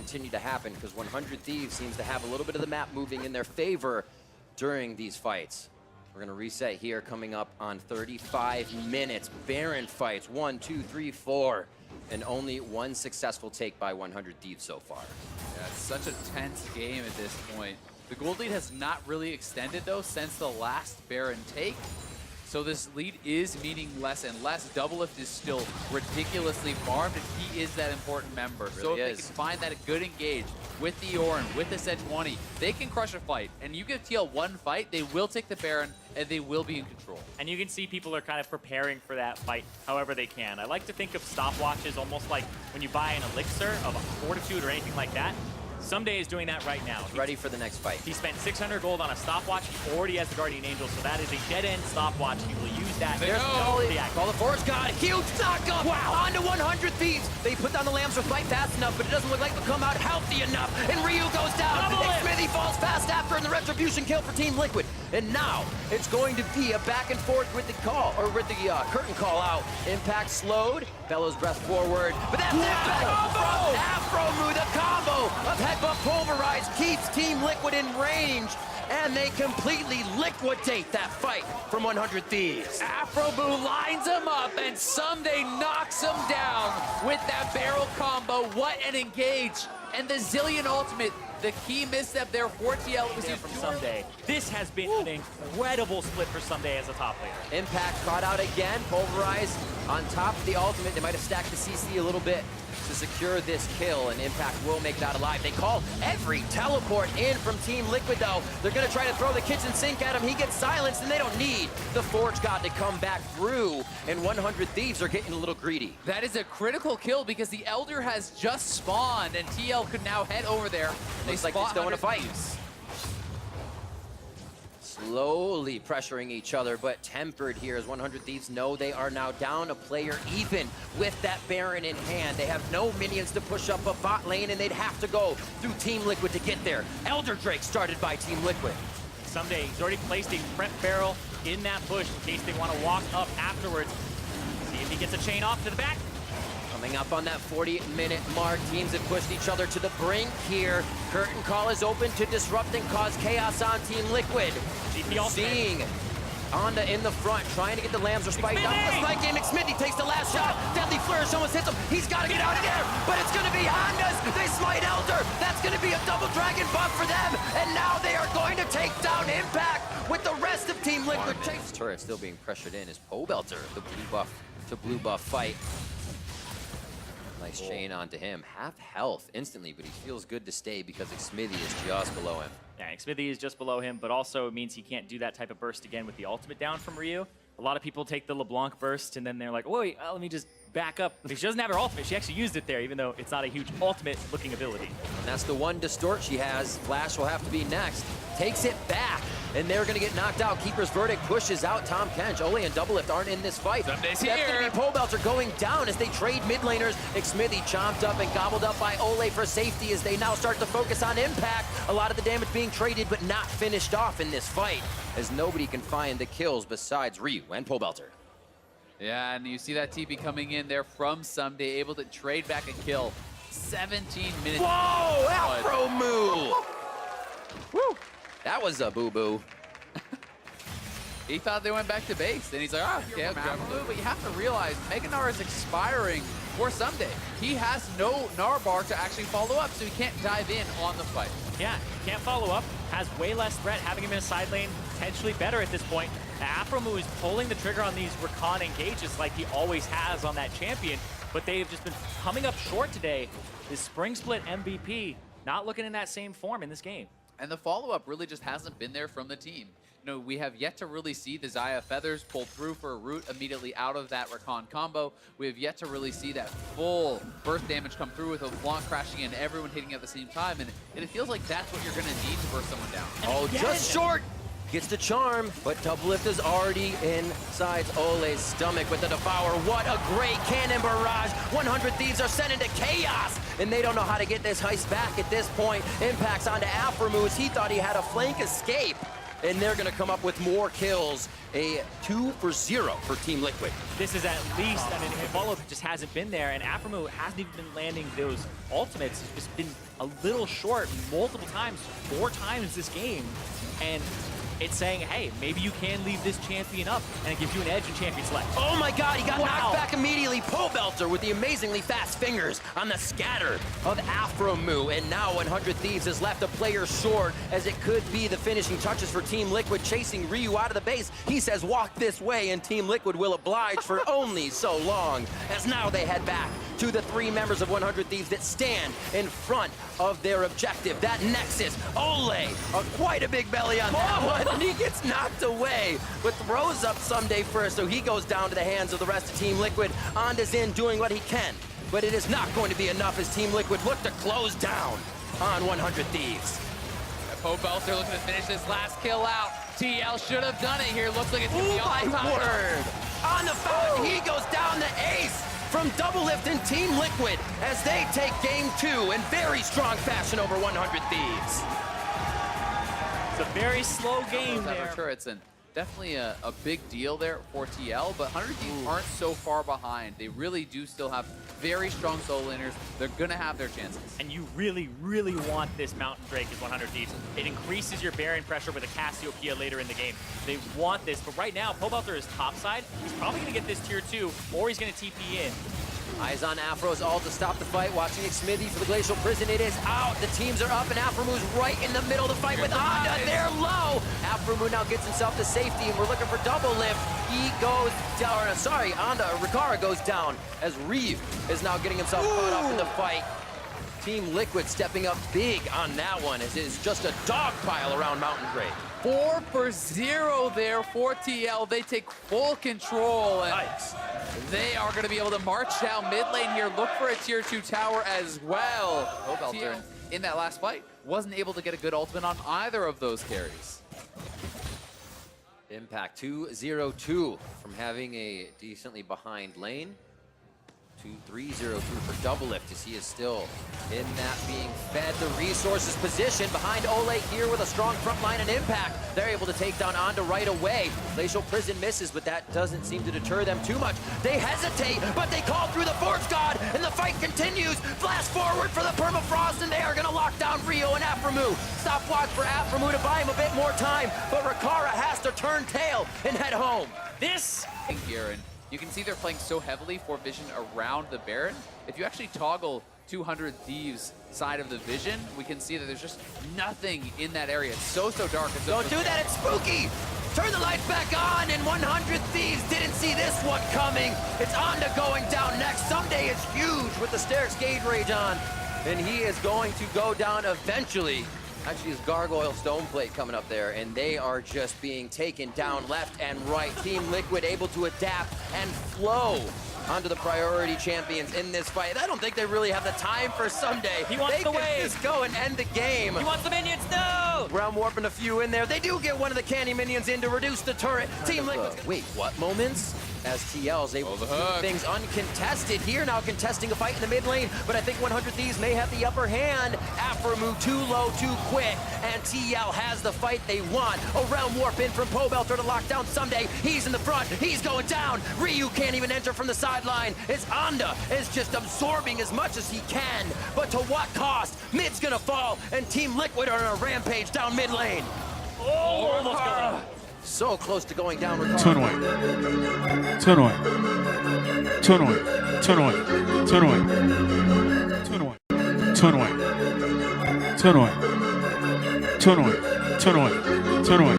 continue to happen because 100 Thieves seems to have a little bit of the map moving in their favor during these fights. We're gonna reset here coming up on 35 minutes. Baron fights, 1, 2, 3, 4, and only one successful take by 100 Thieves so far. Yeah, it's such a tense game at this point. The gold lead has not really extended though since the last Baron take. So this lead is meaning less and less. Doublelift is still ridiculously farmed, and he is that important member. So if they can find that good engage with the Orin, with the Set 20, they can crush a fight. And you give TL one fight, they will take the Baron, and they will be in control. And you can see people are kind of preparing for that fight however they can. I like to think of stopwatches almost like when you buy an elixir of a fortitude or anything like that. Someday is doing that right now. He's ready for the next fight. He spent 600 gold on a stopwatch. He already has the Guardian Angel, so that is a dead-end stopwatch. He will use that. There's call the Force God. Huge stock up. Wow. On to 100 Thieves. They put down the Lambs for fight fast enough, but it doesn't look like they'll come out healthy enough. And Ryu goes down. Smithy falls fast after, and the retribution kill for Team Liquid. And now it's going to be a back and forth with the call, or with the curtain call out. Impact slowed. Bellows breath forward. But that's Impact from Afromu. The combo of Headbutt Pulverize keeps Team Liquid in range. And they completely liquidate that fight from 100 Thieves. Afromu lines him up, and Someday knocks him down with that barrel combo. What an engage. And the Zillion ultimate, the key misstep there for TL was from Someday. This has been an incredible split for Someday as a top laner. Impact caught out again. Pulverize on top of the ultimate. They might have stacked the CC a little bit to secure this kill, and Impact will make that alive. They call every teleport in from Team Liquid, though. They're going to try to throw the kitchen sink at him. He gets silenced, and they don't need the Forge God to come back through, and 100 Thieves are getting a little greedy. That is a critical kill because the Elder has just spawned, and TL could now head over there. Looks like they still want to fight. Slowly pressuring each other, but tempered here as 100 Thieves know they are now down a player even with that Baron in hand. They have no minions to push up a bot lane, and they'd have to go through Team Liquid to get there. Elder Drake started by Team Liquid. Someday he's already placed a prep barrel in that bush in case they want to walk up afterwards. See if he gets a chain off to the back. Coming up on that 40-minute mark, teams have pushed each other to the brink here. Curtain call is open to disrupt and cause chaos on Team Liquid. Seeing Onda in the front, trying to get the Lambs or spike down the spike game. Smithy takes the last shot. Deadly Flourish almost hits him. He's got to get out of there, but it's going to be Ondas. They smite Elder. That's going to be a double dragon buff for them, and now they are going to take down Impact with the rest of Team Liquid. This turret still being pressured in is Pobelter, the blue buff to blue buff fight. Nice chain onto him. Half health instantly, but he feels good to stay because Smithy is just below him. Yeah, Smithy is just below him, but also it means he can't do that type of burst again with the ultimate down from Ryu. A lot of people take the LeBlanc burst and then they're like, wait, let me just back up. She doesn't have her ultimate. She actually used it there, even though it's not a huge ultimate-looking ability. And that's the one distort she has. Flash will have to be next. Takes it back, and they're going to get knocked out. Keeper's Verdict pushes out Tom Kench. Ole and Doublelift aren't in this fight. Someday's That's here. going to be Pobelter going down as they trade mid laners. Smithy chomped up and gobbled up by Ole for safety as they now start to focus on Impact. A lot of the damage being traded, but not finished off in this fight, as nobody can find the kills besides Ryu and Pobelter. Yeah, and you see that TP coming in there from Someday, able to trade back a kill. 17 minutes. Whoa, Afromu! Woo! That was a boo-boo. He thought they went back to base, and he's like, oh, okay, I'll grab blue. But you have to realize, Mega Gnar is expiring for Someday. He has no Gnar bar to actually follow up, so he can't dive in on the fight. Yeah, can't follow up, has way less threat, having him in a side lane potentially better at this point. Afromu is pulling the trigger on these recon engages like he always has on that champion, but they've just been coming up short today. This Spring Split MVP not looking in that same form in this game. And the follow-up really just hasn't been there from the team. You know, we have yet to really see the Xayah Feathers pull through for a root immediately out of that Recon combo. We have yet to really see that full burst damage come through with a LeBlanc crashing in, everyone hitting at the same time, and it feels like that's what you're going to need to burst someone down. Oh, just short! Gets the charm, but Doublelift is already inside Ole's stomach with the Devour. What a great cannon barrage. 100 Thieves are sent into chaos, and they don't know how to get this heist back at this point. Impacts onto Afromu as he thought he had a flank escape. and they're gonna come up with more kills. A 2-for-0 for Team Liquid. This is at least, I mean, Follow just hasn't been there, and Aphromoo hasn't even been landing those ultimates. He's just been a little short multiple times, 4 times this game, and it's saying, hey, maybe you can leave this champion up, and it gives you an edge in champion select. Oh my god, he got knocked back immediately. Pobelter with the amazingly fast fingers on the scatter of Aphromoo, and now 100 Thieves has left a player short, as it could be the finishing touches for Team Liquid, chasing Ryu out of the base. He says, walk this way, and Team Liquid will oblige for only so long, as now they head back to the 3 members of 100 Thieves that stand in front of their objective. That Nexus, Ole, quite a big belly on that one, and he gets knocked away, but throws up Someday first, so he goes down to the hands of the rest of Team Liquid. Onda's in doing what he can, but it is not going to be enough as Team Liquid look to close down on 100 Thieves. Pobelter looking to finish this last kill out. TL should have done it here. Looks like it's going to be all My time. word! On the fountain, he goes down the ace from Double Lift and Team Liquid as they take game 2 in very strong fashion over 100 Thieves. It's a very slow game there. Turrets, and definitely a big deal there for TL, but 100 Thieves aren't so far behind. They really do still have very strong solo laners. They're going to have their chances. And you really, really want this Mountain Drake as 100 Thieves. It increases your Baron pressure with a Cassiopeia later in the game. They want this, but right now, Pobelter is topside. He's probably going to get this tier 2, or he's going to TP in. Eyes on Afro's all to stop the fight. Watching Xmithy for the Glacial Prison. It is out. The teams are up, and Afromoo's right in the middle of the fight with Onda. They're low. Aphromoo now gets himself to safety, and we're looking for Double Lift. He goes down. Sorry, Rikara goes down as Ryu is now getting himself caught up in the fight. Team Liquid stepping up big on that one, as it is just a dog pile around Mountain Drake. 4-for-0 there for TL. They take full control, and they are going to be able to march down mid lane here, look for a tier 2 tower as well. Pobelter in that last fight wasn't able to get a good ultimate on either of those carries. Impact 2-0-2 from having a decently behind lane. 2-3-0-2 for Double Lift as he is still in that being fed the resources position behind Ole here with a strong front line and Impact. They're able to take down Onda right away. Glacial Prison misses, but that doesn't seem to deter them too much. They hesitate, but they call through the Force God, and the fight continues. Flash forward for the Permafrost, and they are going to lock down Rio and Aphromoo. Stopwatch for Aphromoo to buy him a bit more time, but Rikara has to turn tail and head home. This here, and you can see they're playing so heavily for vision around the Baron. If you actually toggle 200 Thieves side of the vision, we can see that there's just nothing in that area. It's so dark. And Don't do that, it's spooky! Turn the lights back on, and 100 Thieves didn't see this one coming. It's Onda going down next. Someday it's huge with the Sterix Gauge Rage on, and he is going to go down eventually. Actually, his Gargoyle Stone Plate coming up there, and they are just being taken down left and right. Team Liquid able to adapt and flow onto the priority champions in this fight. I don't think they really have the time for Someday. He wants the wave. They could just go and end the game. He wants the minions, no! Realm warping a few in there. They do get one of the candy minions in to reduce the turret. Team Liquid. Wait, what moments? As TL's able to keep things uncontested here, now contesting a fight in the mid lane, but I think 100 Thieves may have the upper hand. Aphromoo too low, too quick, and TL has the fight they want. A Realm Warp in from Pobelter to lock down Someday. He's in the front, he's going down. Ryu can't even enter from the sideline. As Onda is just absorbing as much as he can, but to what cost? Mid's gonna fall, and Team Liquid are on a rampage down mid lane. Oh, almost going. So close to going down. Turn away. Turn away. Turn away. Turn away. Turn away. Turn away. Turn away. Turn away. Turn away. Turn away. Turn away.